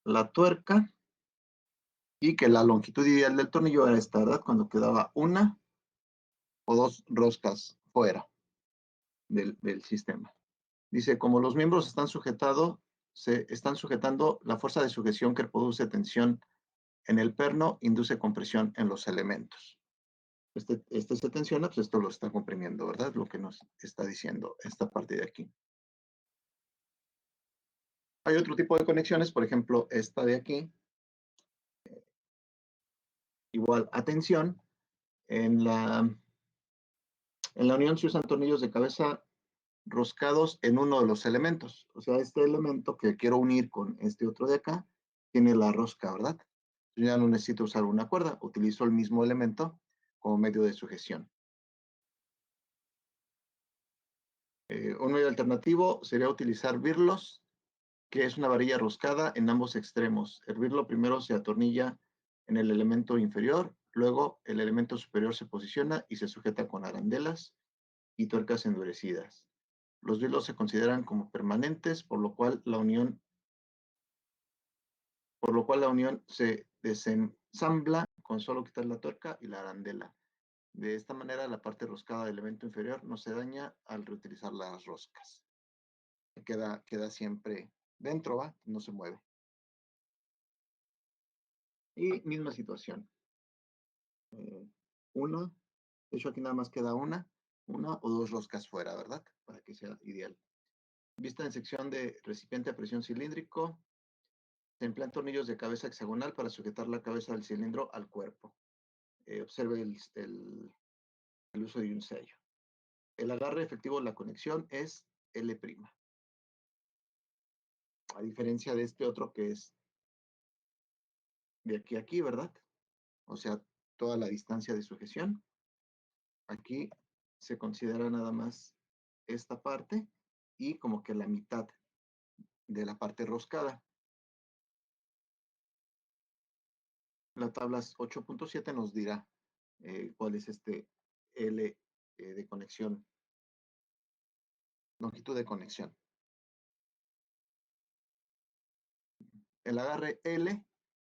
la tuerca y que la longitud ideal del tornillo era esta, ¿verdad? Cuando quedaba una o dos roscas fuera del sistema. Dice, como los miembros se están sujetando, la fuerza de sujeción que produce tensión en el perno induce compresión en los elementos. Este se tensiona, pues esto lo está comprimiendo, ¿verdad? Lo que nos está diciendo esta parte de aquí. Hay otro tipo de conexiones, por ejemplo, esta de aquí. Igual a tensión. En la unión se usan tornillos de cabeza roscados en uno de los elementos. O sea, este elemento que quiero unir con este otro de acá, tiene la rosca, ¿verdad? Yo ya no necesito usar una cuerda, utilizo el mismo elemento como medio de sujeción. Un medio alternativo sería utilizar birlos, que es una varilla roscada en ambos extremos. El birlo primero se atornilla en el elemento inferior, luego el elemento superior se posiciona y se sujeta con arandelas y tuercas endurecidas. Los birlos se consideran como permanentes, por lo cual la unión se desensambla con solo quitar la tuerca y la arandela. De esta manera, la parte roscada del elemento inferior no se daña al reutilizar las roscas. Queda siempre dentro, ¿va? No se mueve. Y misma situación. Una, de hecho aquí nada más queda una o dos roscas fuera, ¿verdad? Para que sea ideal. Vista en sección de recipiente a presión cilíndrico, se emplean tornillos de cabeza hexagonal para sujetar la cabeza del cilindro al cuerpo. Observe el uso de un sello. El agarre efectivo de la conexión es L'. A diferencia de este otro que es de aquí a aquí, ¿verdad? O sea, toda la distancia de sujeción. Aquí se considera nada más esta parte y como que la mitad de la parte roscada. La tabla 8.7 nos dirá cuál es este L de conexión, longitud de conexión. El agarre L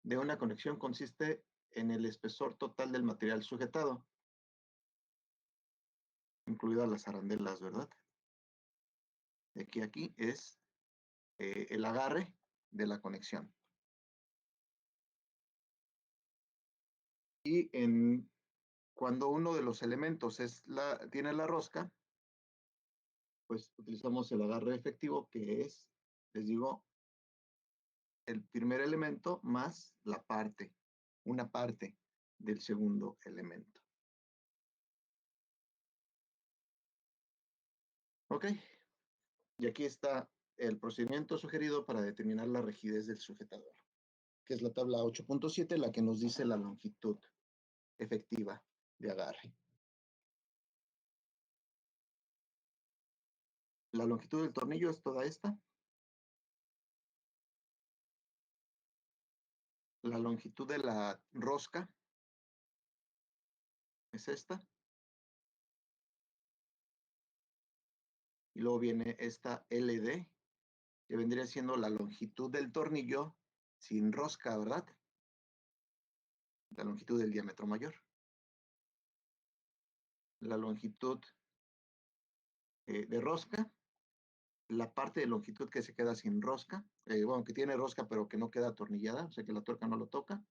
de una conexión consiste en el espesor total del material sujetado, incluidas las arandelas, ¿verdad? De aquí a aquí es el agarre de la conexión. Y cuando uno de los elementos tiene la rosca, pues utilizamos el agarre efectivo, que es, les digo, el primer elemento más una parte del segundo elemento. ¿Ok? Y aquí está el procedimiento sugerido para determinar la rigidez del sujetador, que es la tabla 8.7, la que nos dice la longitud efectiva de agarre. La longitud del tornillo es toda esta. La longitud de la rosca es esta. Y luego viene esta LD, que vendría siendo la longitud del tornillo sin rosca, ¿verdad? La longitud del diámetro mayor. La longitud de rosca, la parte de longitud que se queda sin rosca, bueno, que tiene rosca pero que no queda atornillada, o sea que la tuerca no lo toca.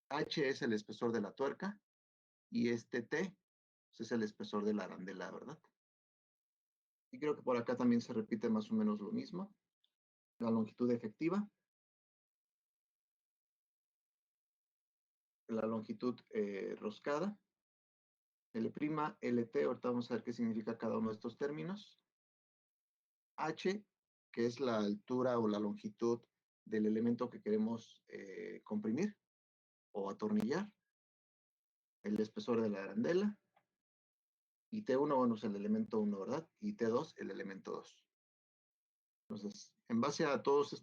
H es el espesor de la tuerca y este T pues, es el espesor de la arandela, ¿verdad? Y creo que por acá también se repite más o menos lo mismo. La longitud efectiva, la longitud roscada, L', LT, ahorita vamos a ver qué significa cada uno de estos términos. H, que es la altura o la longitud del elemento que queremos comprimir o atornillar, el espesor de la arandela, y T1, bueno, es el elemento 1, ¿verdad? Y T2, el elemento 2. Entonces, en base a todos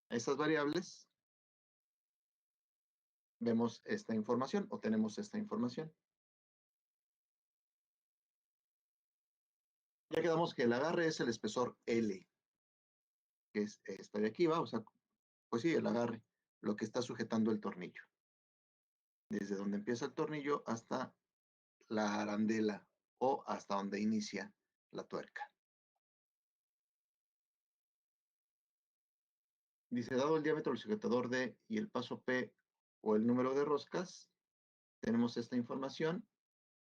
estas variables, vemos esta información o tenemos esta información. Ya quedamos que el agarre es el espesor L. que es esta de aquí, ¿va? O sea, pues sí, el agarre, lo que está sujetando el tornillo. Desde donde empieza el tornillo hasta la arandela o hasta donde inicia la tuerca. Dice, dado el diámetro del sujetador D y el paso P o el número de roscas, tenemos esta información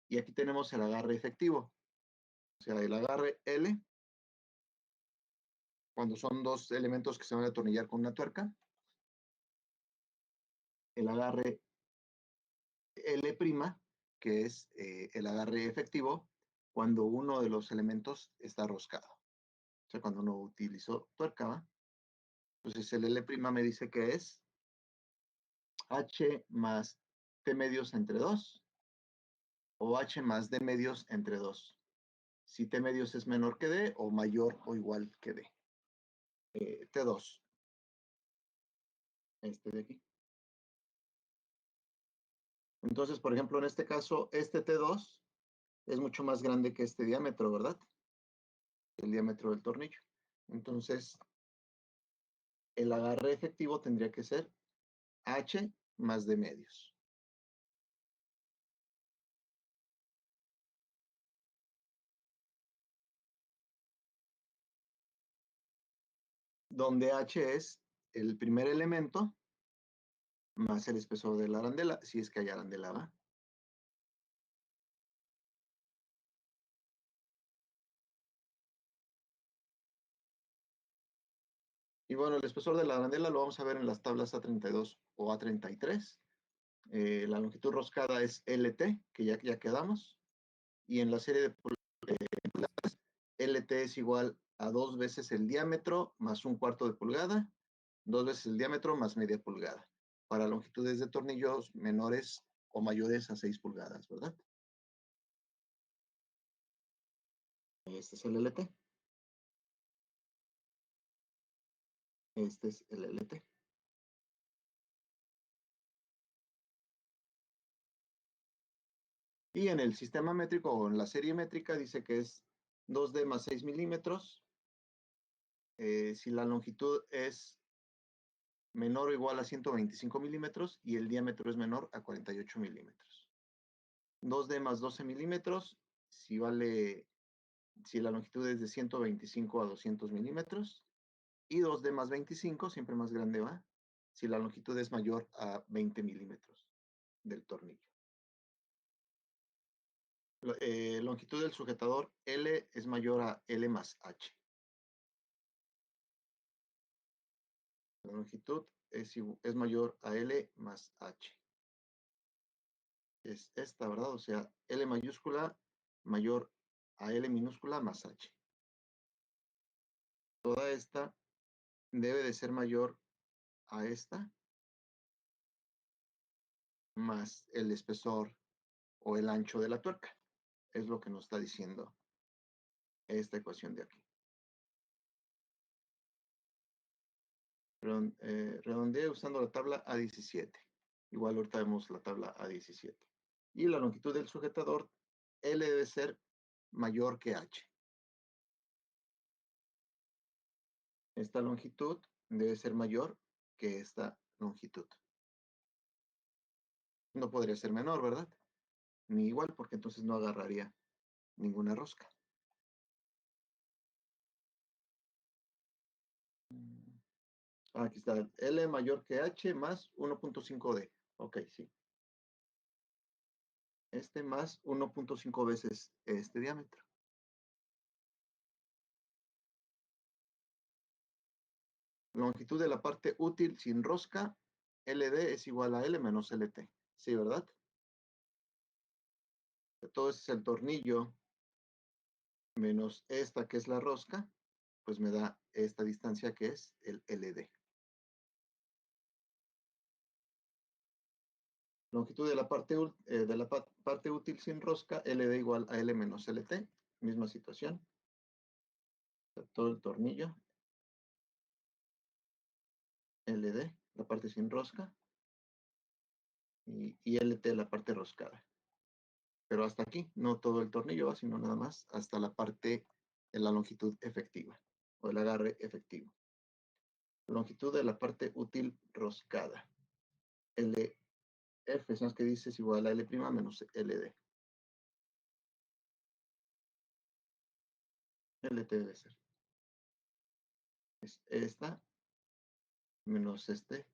y aquí tenemos el agarre efectivo. O sea, el agarre L, cuando son dos elementos que se van a atornillar con una tuerca. El agarre L', que es el agarre efectivo, cuando uno de los elementos está roscado. O sea, cuando uno utilizó tuerca, ¿va? Entonces el L' me dice que es H más T medios entre 2 o H más D medios entre 2. Si T medios es menor que D o mayor o igual que D. T2. Este de aquí. Entonces, por ejemplo, en este caso, este T2 es mucho más grande que este diámetro, ¿verdad? El diámetro del tornillo. Entonces, el agarre efectivo tendría que ser H más D medios. Donde H es el primer elemento más el espesor de la arandela, si es que hay arandela, ¿va? Y bueno, el espesor de la arandela lo vamos a ver en las tablas A32 o A33. La longitud roscada es LT, que ya quedamos. Y en la serie de LT es igual a 2 veces el diámetro más un cuarto de pulgada, 2 veces el diámetro más media pulgada, para longitudes de tornillos menores o mayores a 6 pulgadas, ¿verdad? Este es el LT. Este es el LT. Y en el sistema métrico o en la serie métrica dice que es 2D más 6 milímetros. Si la longitud es menor o igual a 125 milímetros y el diámetro es menor a 48 milímetros. 2D más 12 milímetros, si la longitud es de 125 a 200 milímetros. Y 2D más 25, siempre más grande va, si la longitud es mayor a 20 milímetros del tornillo. Longitud del sujetador L es mayor a L más H. La longitud es mayor a L más H. Es esta, ¿verdad? O sea, L mayúscula mayor a L minúscula más H. Toda esta debe de ser mayor a esta más el espesor o el ancho de la tuerca. Es lo que nos está diciendo esta ecuación de aquí. Redondeé usando la tabla A17. Igual ahorita vemos la tabla A17. Y la longitud del sujetador L debe ser mayor que H. Esta longitud debe ser mayor que esta longitud. No podría ser menor, ¿verdad? Ni igual, porque entonces no agarraría ninguna rosca. Aquí está, L mayor que H más 1.5D. Ok, sí. Este más 1.5 veces este diámetro. Longitud de la parte útil sin rosca, LD es igual a L menos LT. Sí, ¿verdad? Entonces el tornillo menos esta que es la rosca, pues me da esta distancia que es el LD. Longitud de la parte útil sin rosca, LD igual a L menos LT. Misma situación. Todo el tornillo. LD, la parte sin rosca. Y LT, la parte roscada. Pero hasta aquí, no todo el tornillo, sino nada más hasta la parte de la longitud efectiva o el agarre efectivo. Longitud de la parte útil roscada. LF, ¿sabes qué dice? Es igual a L' menos LD. LT debe ser. Es esta menos este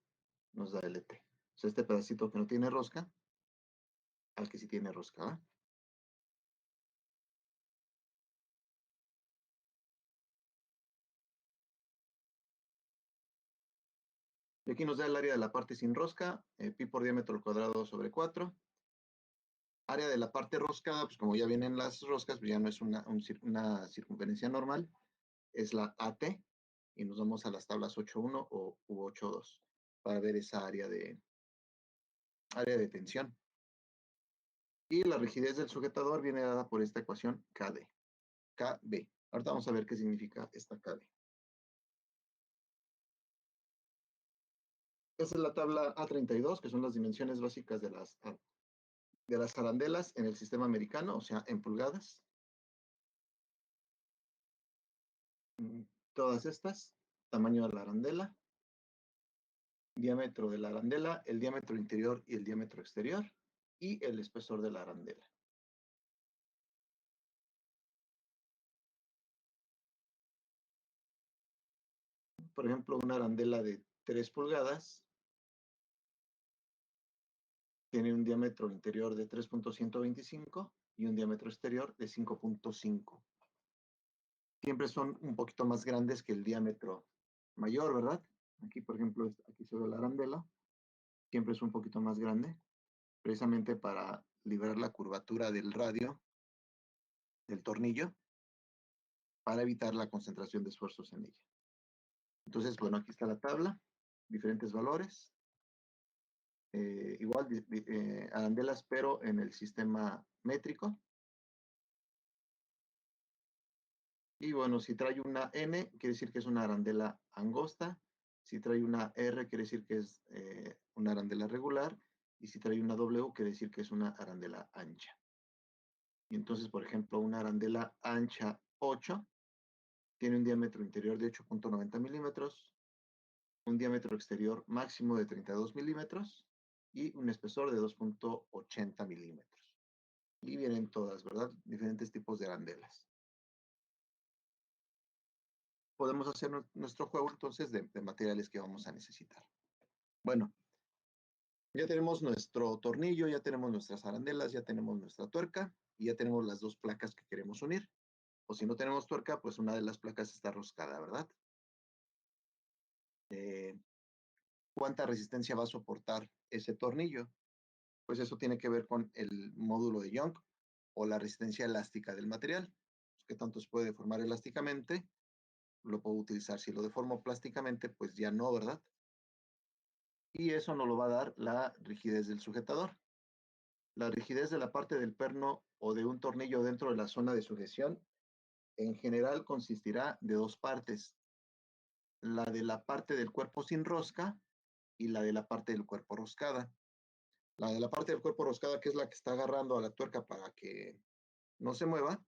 nos da LT. O sea, este pedacito que no tiene rosca, al que sí tiene rosca, ¿va? Y aquí nos da el área de la parte sin rosca, pi por diámetro al cuadrado sobre 4. Área de la parte roscada, pues como ya vienen las roscas, pues ya no es una circunferencia normal, es la AT, y nos vamos a las tablas 8.1 u 8.2 para ver esa área de tensión. Y la rigidez del sujetador viene dada por esta ecuación KD, KB. Ahorita vamos a ver qué significa esta KB. Esa es la tabla A32, que son las dimensiones básicas de las arandelas en el sistema americano, o sea, en pulgadas. Todas estas, tamaño de la arandela, diámetro de la arandela, el diámetro interior y el diámetro exterior, y el espesor de la arandela. Por ejemplo, una arandela de 3 pulgadas tiene un diámetro interior de 3.125 y un diámetro exterior de 5.5. Siempre son un poquito más grandes que el diámetro mayor, ¿verdad? Aquí, por ejemplo, aquí se ve la arandela, siempre es un poquito más grande, precisamente para liberar la curvatura del radio del tornillo, para evitar la concentración de esfuerzos en ella. Entonces, bueno, aquí está la tabla, diferentes valores, igual arandelas, pero en el sistema métrico. Y bueno, si trae una N, quiere decir que es una arandela angosta. Si trae una R, quiere decir que es una arandela regular. Y si trae una W, quiere decir que es una arandela ancha. Y entonces, por ejemplo, una arandela ancha 8 tiene un diámetro interior de 8.90 milímetros, un diámetro exterior máximo de 32 milímetros y un espesor de 2.80 milímetros. Y vienen todas, ¿verdad? Diferentes tipos de arandelas. Podemos hacer nuestro juego entonces de materiales que vamos a necesitar. Bueno, ya tenemos nuestro tornillo, ya tenemos nuestras arandelas, ya tenemos nuestra tuerca y ya tenemos las dos placas que queremos unir. O si no tenemos tuerca, pues una de las placas está roscada, ¿verdad? ¿Cuánta resistencia va a soportar ese tornillo? Pues eso tiene que ver con el módulo de Young o la resistencia elástica del material. ¿Qué tanto se puede deformar elásticamente? Lo puedo utilizar. Si lo deformo plásticamente, pues ya no, ¿verdad? Y eso nos lo va a dar la rigidez del sujetador. La rigidez de la parte del perno o de un tornillo dentro de la zona de sujeción en general consistirá de dos partes, la de la parte del cuerpo sin rosca y la de la parte del cuerpo roscada. La de la parte del cuerpo roscada, que es la que está agarrando a la tuerca para que no se mueva,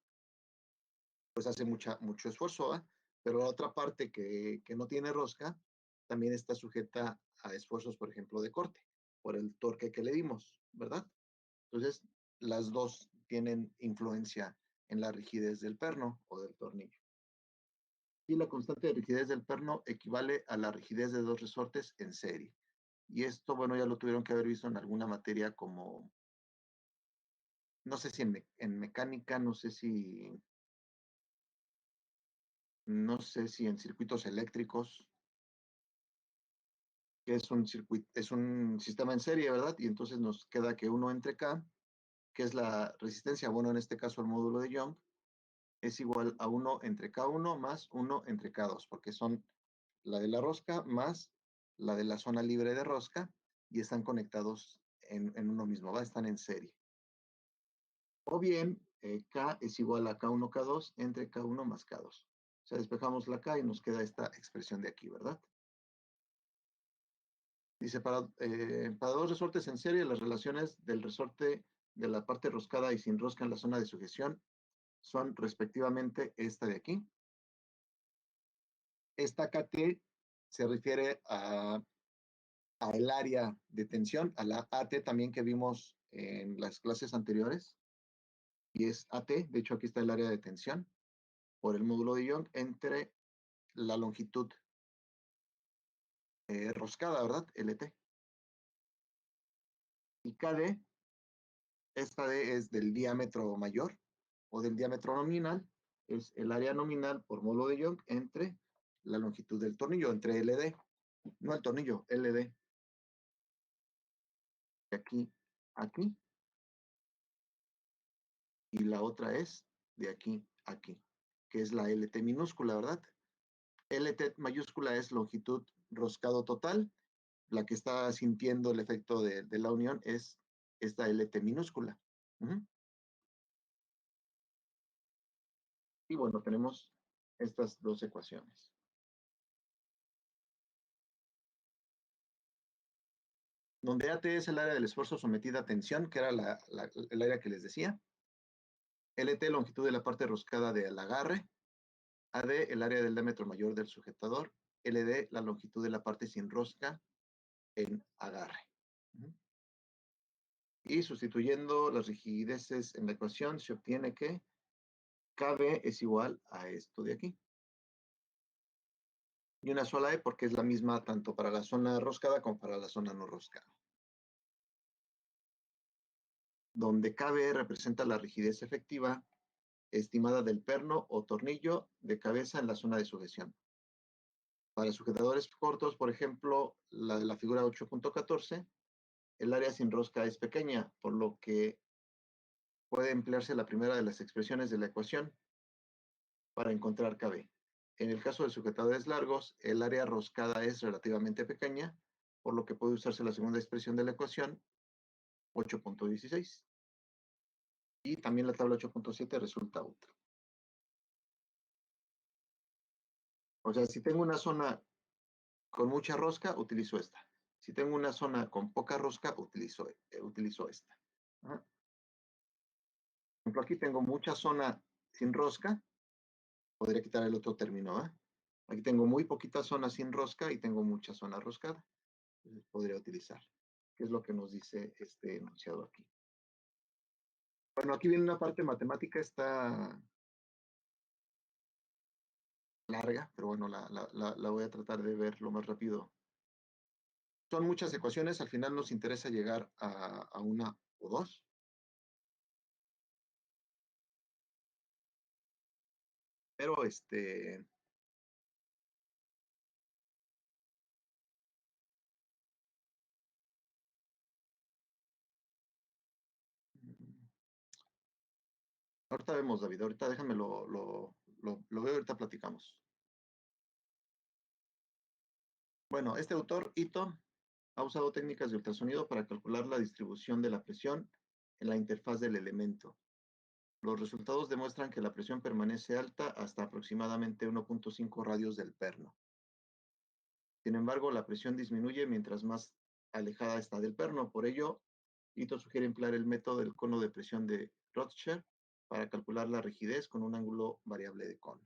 pues hace mucho esfuerzo, ¿eh? Pero la otra parte que no tiene rosca también está sujeta a esfuerzos, por ejemplo, de corte, por el torque que le dimos, ¿verdad? Entonces, las dos tienen influencia en la rigidez del perno o del tornillo. Y la constante de rigidez del perno equivale a la rigidez de dos resortes en serie. Y esto, bueno, ya lo tuvieron que haber visto en alguna materia como, no sé si en mecánica, no sé si en circuitos eléctricos, que es un sistema en serie, ¿verdad? Y entonces nos queda que 1 entre K, que es la resistencia, bueno, en este caso el módulo de Young, es igual a 1 entre K1 más 1 entre K2, porque son la de la rosca más la de la zona libre de rosca y están conectados en uno mismo, ¿va? Están en serie. O bien, K es igual a K1, K2 entre K1 más K2. O sea, despejamos la K y nos queda esta expresión de aquí, ¿verdad? Dice, para dos resortes en serie, las relaciones del resorte de la parte roscada y sin rosca en la zona de sujeción son respectivamente esta de aquí. Esta KT se refiere a el área de tensión, a la AT también que vimos en las clases anteriores, y es AT, de hecho aquí está el área de tensión, por el módulo de Young, entre la longitud roscada, ¿verdad? LT. Y KD, esta D es del diámetro mayor o del diámetro nominal, es el área nominal por módulo de Young entre la longitud del tornillo, entre LD, no el tornillo, LD. De aquí a aquí, y la otra es de aquí a aquí, que es la LT minúscula, ¿verdad? LT mayúscula es longitud roscado total, la que está sintiendo el efecto de la unión es esta LT minúscula. Y bueno, tenemos estas dos ecuaciones. Donde AT es el área del esfuerzo sometida a tensión, que era el área que les decía. LT, longitud de la parte roscada del agarre. AD, el área del diámetro mayor del sujetador. LD, la longitud de la parte sin rosca en agarre. Y sustituyendo las rigideces en la ecuación, se obtiene que KB es igual a esto de aquí. Y una sola E porque es la misma tanto para la zona roscada como para la zona no roscada. Donde KB representa la rigidez efectiva estimada del perno o tornillo de cabeza en la zona de sujeción. Para sujetadores cortos, por ejemplo, la de la figura 8.14, el área sin rosca es pequeña, por lo que puede emplearse la primera de las expresiones de la ecuación para encontrar KB. En el caso de sujetadores largos, el área roscada es relativamente pequeña, por lo que puede usarse la segunda expresión de la ecuación 8.16. Y también la tabla 8.7 resulta útil. O sea, si tengo una zona con mucha rosca, utilizo esta. Si tengo una zona con poca rosca, utilizo esta. Por ejemplo, aquí tengo mucha zona sin rosca. Podría quitar el otro término. Aquí tengo muy poquita zona sin rosca y tengo mucha zona roscada. Entonces podría utilizar, que es lo que nos dice este enunciado aquí. Bueno, aquí viene una parte matemática, está larga, pero bueno, la voy a tratar de ver lo más rápido. Son muchas ecuaciones, al final nos interesa llegar a una o dos. Pero ahorita vemos, David, ahorita déjame lo veo, ahorita platicamos. Bueno, este autor, Ito, ha usado técnicas de ultrasonido para calcular la distribución de la presión en la interfaz del elemento. Los resultados demuestran que la presión permanece alta hasta aproximadamente 1.5 radios del perno. Sin embargo, la presión disminuye mientras más alejada está del perno. Por ello, Ito sugiere emplear el método del cono de presión de Rorschach para calcular la rigidez con un ángulo variable de cono.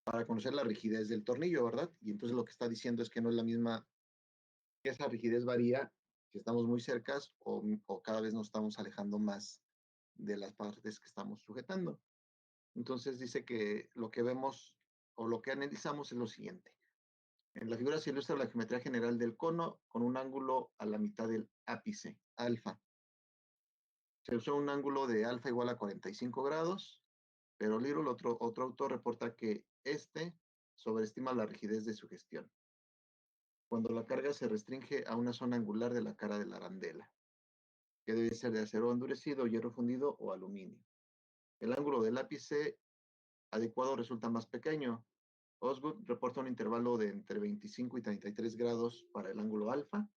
Para conocer la rigidez del tornillo, ¿verdad? Y entonces lo que está diciendo es que no es la misma, que esa rigidez varía si estamos muy cercas o cada vez nos estamos alejando más de las partes que estamos sujetando. Entonces dice que lo que vemos o lo que analizamos es lo siguiente. En la figura se ilustra la geometría general del cono con un ángulo a la mitad del ápice, alfa. Se usó un ángulo de alfa igual a 45 grados, pero Little, otro autor, reporta que sobreestima la rigidez de su gestión, cuando la carga se restringe a una zona angular de la cara de la arandela, que debe ser de acero endurecido, hierro fundido o aluminio. El ángulo del ápice adecuado resulta más pequeño. Osgood reporta un intervalo de entre 25 y 33 grados para el ángulo alfa.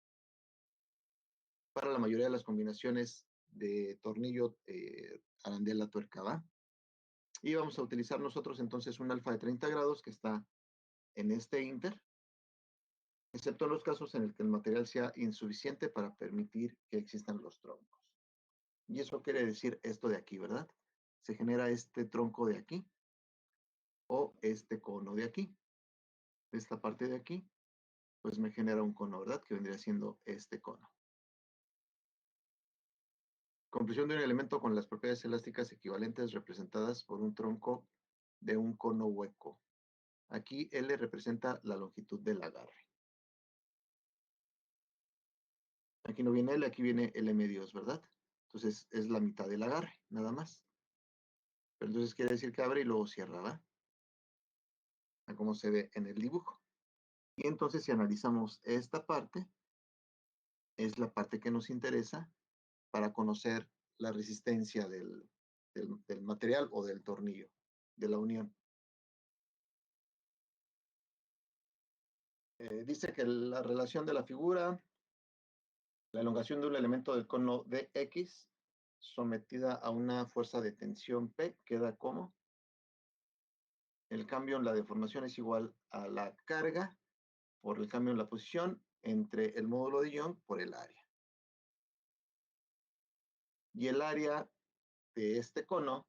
Para la mayoría de las combinaciones de tornillo, arandela, tuerca, ¿va? Y vamos a utilizar nosotros entonces un alfa de 30 grados que está en este inter, excepto en los casos en el que el material sea insuficiente para permitir que existan los troncos. Y eso quiere decir esto de aquí, ¿verdad? Se genera este tronco de aquí o este cono de aquí. esta parte de aquí, pues me genera un cono, ¿verdad? Que vendría siendo este cono. Compresión de un elemento con las propiedades elásticas equivalentes representadas por un tronco de un cono hueco. Aquí L representa la longitud del agarre. Aquí no viene L, aquí viene L medios, ¿verdad? Entonces es la mitad del agarre, nada más. Pero entonces quiere decir que abre y luego cierra, ¿verdad? A como se ve en el dibujo. Y entonces si analizamos esta parte, es la parte que nos interesa para conocer la resistencia del material o del tornillo, de la unión. Dice que la relación de la figura, la elongación de un elemento del cono dx sometida a una fuerza de tensión P queda como el cambio en la deformación es igual a la carga por el cambio en la posición entre el módulo de Young por el área. Y el área de este cono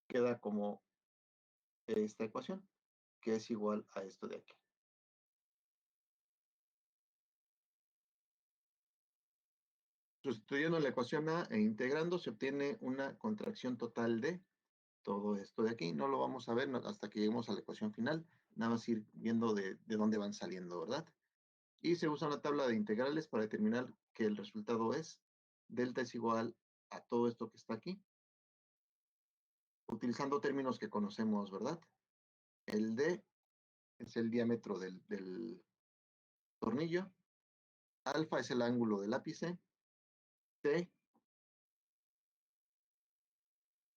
queda como esta ecuación, que es igual a esto de aquí. Sustituyendo la ecuación A e integrando, se obtiene una contracción total de todo esto de aquí. No lo vamos a ver hasta que lleguemos a la ecuación final, nada más ir viendo de dónde van saliendo, ¿verdad? Y se usa una tabla de integrales para determinar que el resultado es delta es igual a todo esto que está aquí, utilizando términos que conocemos, ¿verdad? El D es el diámetro del tornillo, alfa es el ángulo del ápice, T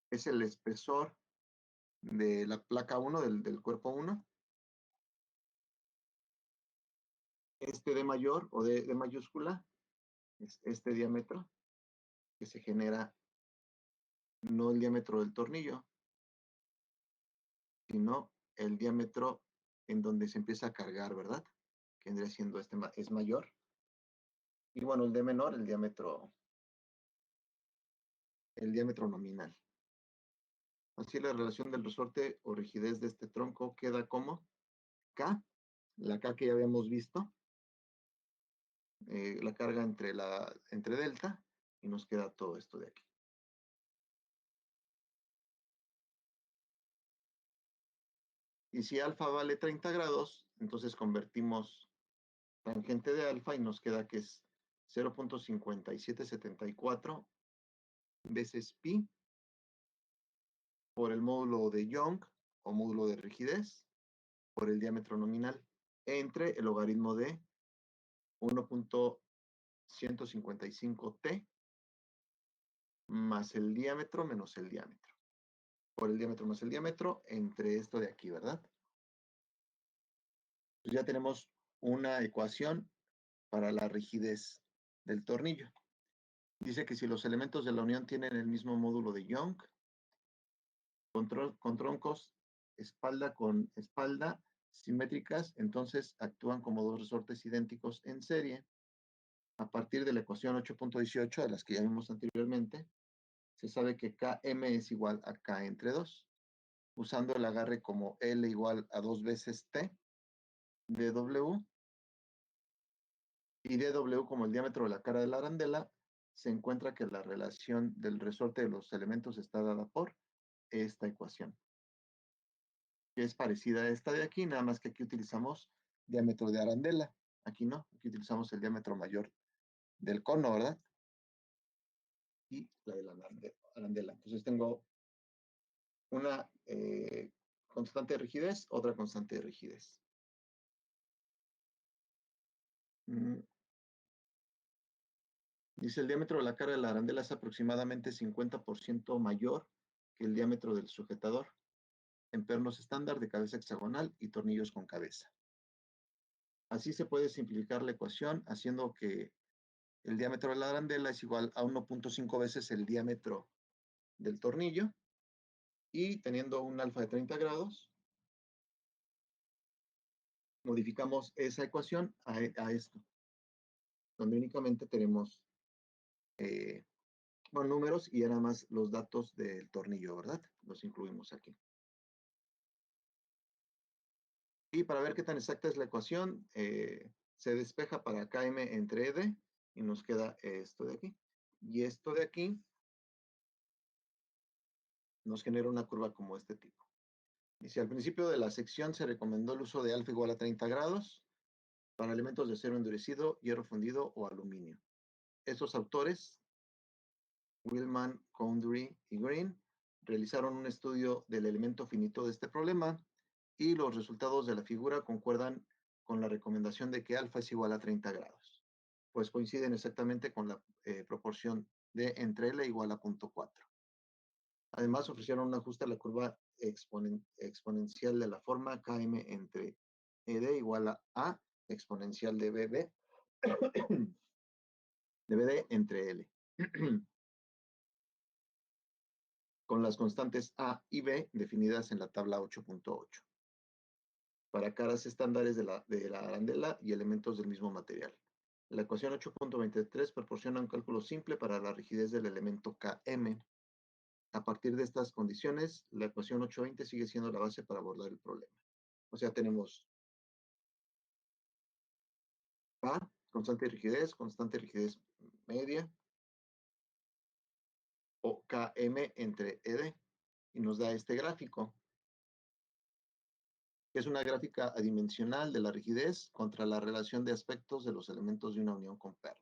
es el espesor de la placa 1 del cuerpo 1, este D mayor o D mayúscula es este diámetro que se genera, no el diámetro del tornillo, sino el diámetro en donde se empieza a cargar, ¿verdad? Que vendría siendo este es mayor. Y bueno, el D menor, el diámetro nominal. Así la relación del resorte o rigidez de este tronco queda como K, la K que ya habíamos visto, la carga entre delta, y nos queda todo esto de aquí. Y si alfa vale 30 grados, entonces convertimos tangente de alfa y nos queda que es 0.5774 veces pi por el módulo de Young o módulo de rigidez por el diámetro nominal entre el logaritmo de 1.155t más el diámetro menos el diámetro. Por el diámetro más el diámetro entre esto de aquí, ¿verdad? Pues ya tenemos una ecuación para la rigidez del tornillo. Dice que si los elementos de la unión tienen el mismo módulo de Young, con troncos espalda con espalda simétricas, entonces actúan como dos resortes idénticos en serie. A partir de la ecuación 8.18, de las que ya vimos anteriormente, se sabe que Km es igual a K entre 2, usando el agarre como L igual a 2 veces T, dW, y dW como el diámetro de la cara de la arandela, se encuentra que la relación del resorte de los elementos está dada por esta ecuación, que es parecida a esta de aquí, nada más que aquí utilizamos diámetro de arandela. Aquí no, aquí utilizamos el diámetro mayor del cono, ¿verdad? Y la de la arandela. Entonces tengo una constante de rigidez, otra constante de rigidez. Dice el diámetro de la cara de la arandela es aproximadamente 50% mayor que el diámetro del sujetador en pernos estándar de cabeza hexagonal y tornillos con cabeza. Así se puede simplificar la ecuación haciendo que el diámetro de la arandela es igual a 1.5 veces el diámetro del tornillo y teniendo un alfa de 30 grados, modificamos esa ecuación a esto, donde únicamente tenemos números y nada más los datos del tornillo, ¿verdad? Los incluimos aquí. Y para ver qué tan exacta es la ecuación, se despeja para KM entre ED y nos queda esto de aquí. Y esto de aquí nos genera una curva como este tipo. Y si al principio de la sección se recomendó el uso de alfa igual a 30 grados para elementos de acero endurecido, hierro fundido o aluminio. Estos autores, Willman, Coundry y Green, realizaron un estudio del elemento finito de este problema y los resultados de la figura concuerdan con la recomendación de que alfa es igual a 30 grados, pues coinciden exactamente con la proporción de entre L igual a 0.4. Además, ofrecieron un ajuste a la curva exponencial de la forma Km entre ED igual a exponencial de BB de BD entre L, con las constantes A y B definidas en la tabla 8.8, para caras estándares de la arandela y elementos del mismo material. La ecuación 8.23 proporciona un cálculo simple para la rigidez del elemento Km. A partir de estas condiciones, la ecuación 820 sigue siendo la base para abordar el problema. O sea, tenemos A, constante de rigidez media, o Km entre ED, y nos da este gráfico, que es una gráfica adimensional de la rigidez contra la relación de aspectos de los elementos de una unión con pernos,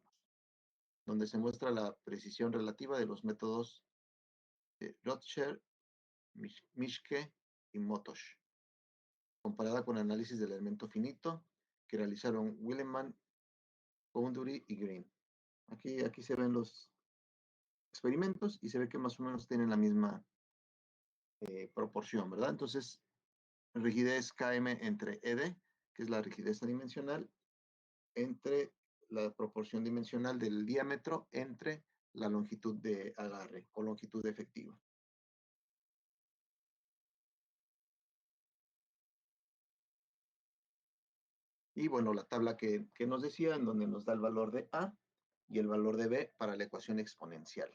donde se muestra la precisión relativa de los métodos de Rötscher, Mischke y Motosh, comparada con análisis del elemento finito que realizaron Willeman, Boundary y Green. Aquí se ven los experimentos y se ve que más o menos tienen la misma proporción, ¿verdad? Entonces, rigidez Km entre ED, que es la rigidez adimensional, entre la proporción dimensional del diámetro entre la longitud de agarre o longitud efectiva. Y bueno, la tabla que nos decía, en donde nos da el valor de A y el valor de B para la ecuación exponencial,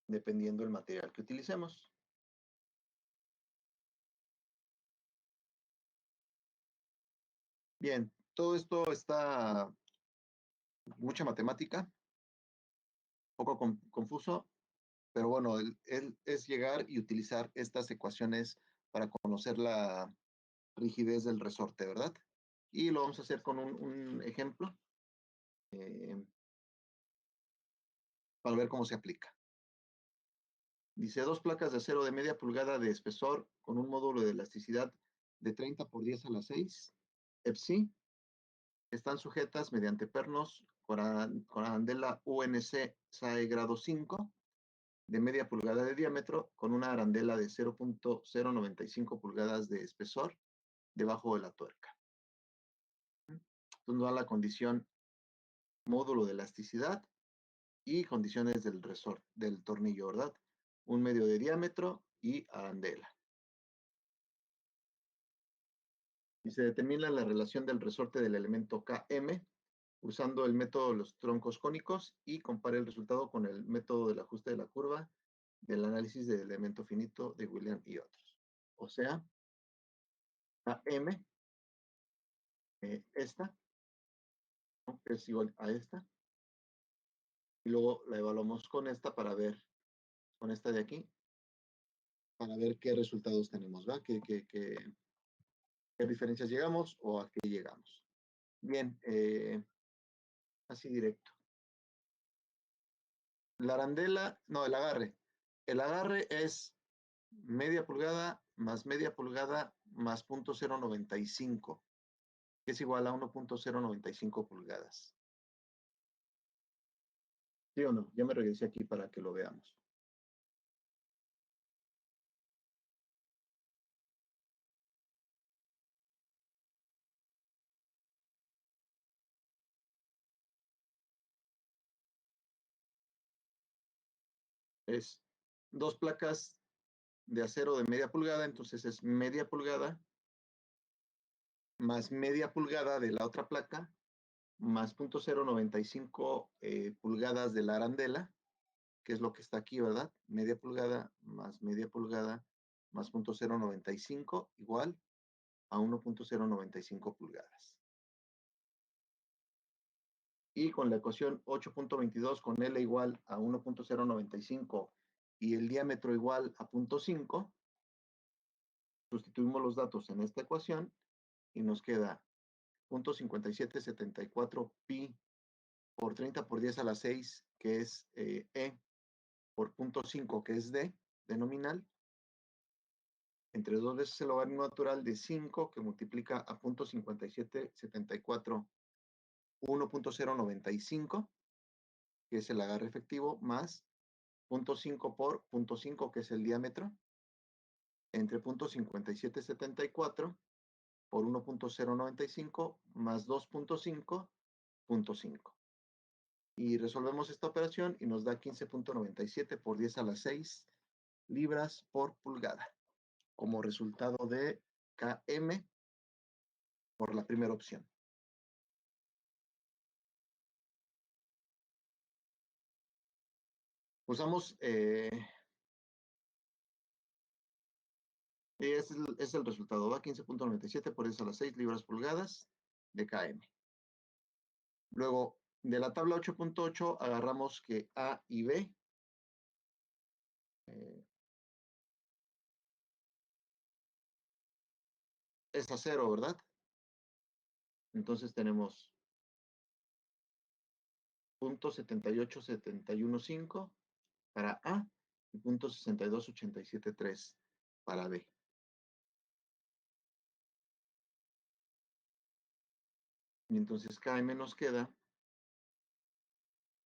dependiendo del material que utilicemos. Bien, todo esto está mucha matemática, poco confuso, pero bueno, es llegar y utilizar estas ecuaciones para conocer la rigidez del resorte, ¿verdad? Y lo vamos a hacer con un ejemplo eh, para ver cómo se aplica. Dice, dos placas de acero de media pulgada de espesor con un módulo de elasticidad de 30 por 10 a la 6, EPSI, están sujetas mediante pernos con arandela UNC SAE grado 5 de media pulgada de diámetro con una arandela de 0.095 pulgadas de espesor debajo de la tuerca. Entonces nos da la condición módulo de elasticidad y condiciones del resorte, del tornillo, ¿verdad? Un medio de diámetro y arandela. Y se determina la relación del resorte del elemento Km usando el método de los troncos cónicos y compare el resultado con el método del ajuste de la curva del análisis del elemento finito de William y otros. O sea, Km, esta, ¿no? Es igual a esta, y luego la evaluamos con esta para ver, con esta de aquí, para ver qué resultados tenemos, ¿va? ¿Qué diferencias llegamos o a qué llegamos? Bien, así directo. La arandela, no, el agarre. El agarre es media pulgada más 0.095, que es igual a 1.095 pulgadas. ¿Sí o no? Ya me regresé aquí para que lo veamos. Es dos placas de acero de media pulgada, entonces es media pulgada más media pulgada de la otra placa, más 0.095 pulgadas de la arandela, que es lo que está aquí, ¿verdad? Media pulgada más 0.095, igual a 1.095 pulgadas. Y con la ecuación 8.22 con L igual a 1.095 y el diámetro igual a 0.5, sustituimos los datos en esta ecuación y nos queda 0.5774 pi por 30 por 10 a la 6, que es E, por 0.5, que es D, de nominal, entre 2 veces el logaritmo natural de 5, que multiplica a 0.5774 1.095, que es el agarre efectivo, más 0.5 por 0.5, que es el diámetro, entre 0.5774 por 1.095 más 2.5, 0.5. Y resolvemos esta operación y nos da 15.97 por 10 a la 6 libras por pulgada, como resultado de KM por la primera opción. Usamos, es el resultado, va 15.97 por 10 a la 6 libras pulgadas de KM. Luego, de la tabla 8.8 agarramos que A y B es a 0, ¿verdad? Entonces tenemos 0.78715 para A y 0.62873 para B. Y entonces KM nos queda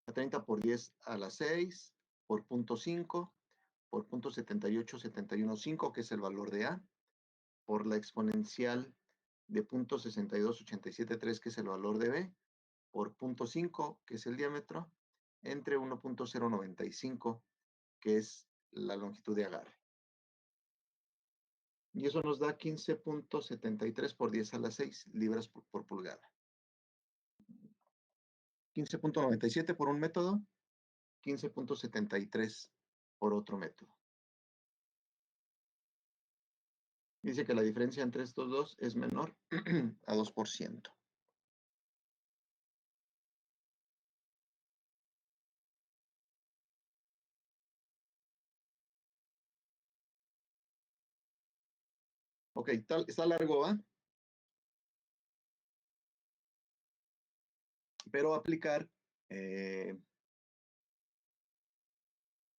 a 30 por 10 a la 6 por 0.5 por 0.78715, que es el valor de A, por la exponencial de 0.62873, que es el valor de B, por 0.5, que es el diámetro, entre 1.095, que es la longitud de agarre. Y eso nos da 15.73 por 10 a la 6 libras por pulgada. 15.97 por un método, 15.73 por otro método. Dice que la diferencia entre estos dos es menor a 2%. Ok, está largo, ¿va? Pero aplicar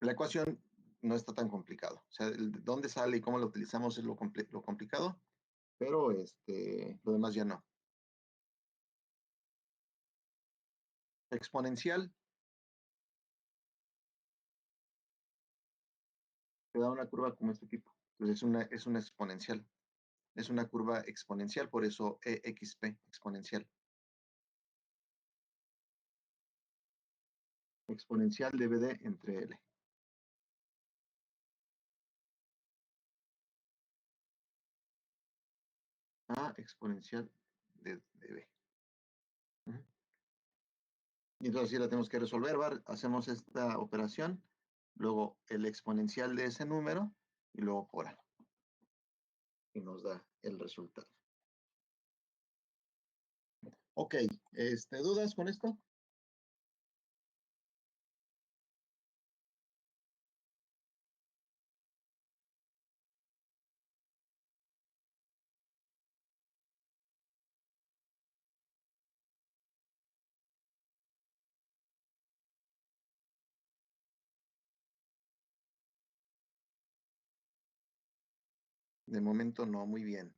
la ecuación no está tan complicado. O sea, dónde sale y cómo lo utilizamos es lo complicado, pero lo demás ya no. Exponencial te da una curva como este tipo. Entonces es una exponencial. Es una curva exponencial, por eso EXP, exponencial. Exponencial de BD entre L. A exponencial de B. Y entonces sí la tenemos que resolver, ¿va? Hacemos esta operación, luego el exponencial de ese número y luego por A. Y nos da el resultado. Ok, ¿dudas con esto? De momento no, muy bien.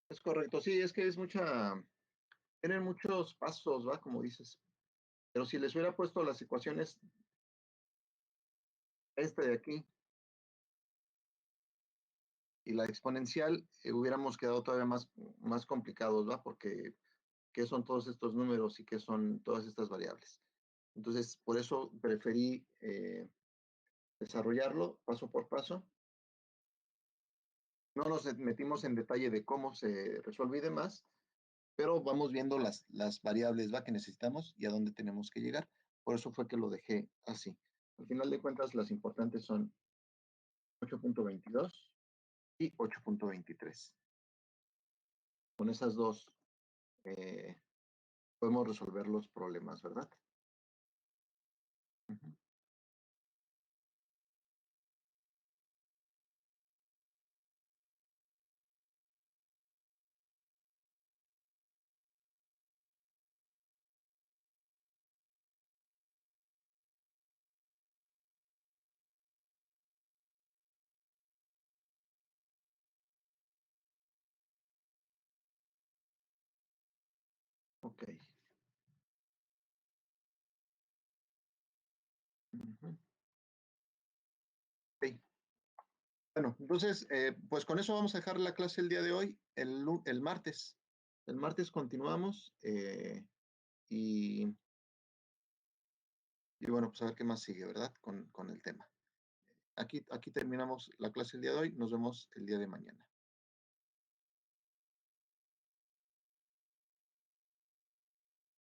Es correcto, sí, es que tienen muchos pasos, ¿va? Como dices. Pero si les hubiera puesto las ecuaciones, de aquí, y la exponencial, hubiéramos quedado todavía más complicados, ¿va? Porque qué son todos estos números y qué son todas estas variables. Entonces, por eso preferí desarrollarlo paso por paso No nos metimos en detalle de cómo se resuelve y demás, pero vamos viendo las variables, ¿va? Que necesitamos y a dónde tenemos que llegar. Por eso fue que lo dejé así. Al final de cuentas, las importantes son 8.22 y 8.23. Con esas dos eh, podemos resolver los problemas, ¿verdad? Ujú. Ok. Ujú. Ok. Bueno, entonces, pues con eso vamos a dejar la clase el día de hoy, el martes. El martes continuamos y, y bueno, pues a ver qué más sigue, ¿verdad? Con el tema. Aquí terminamos la clase el día de hoy. Nos vemos el día de mañana.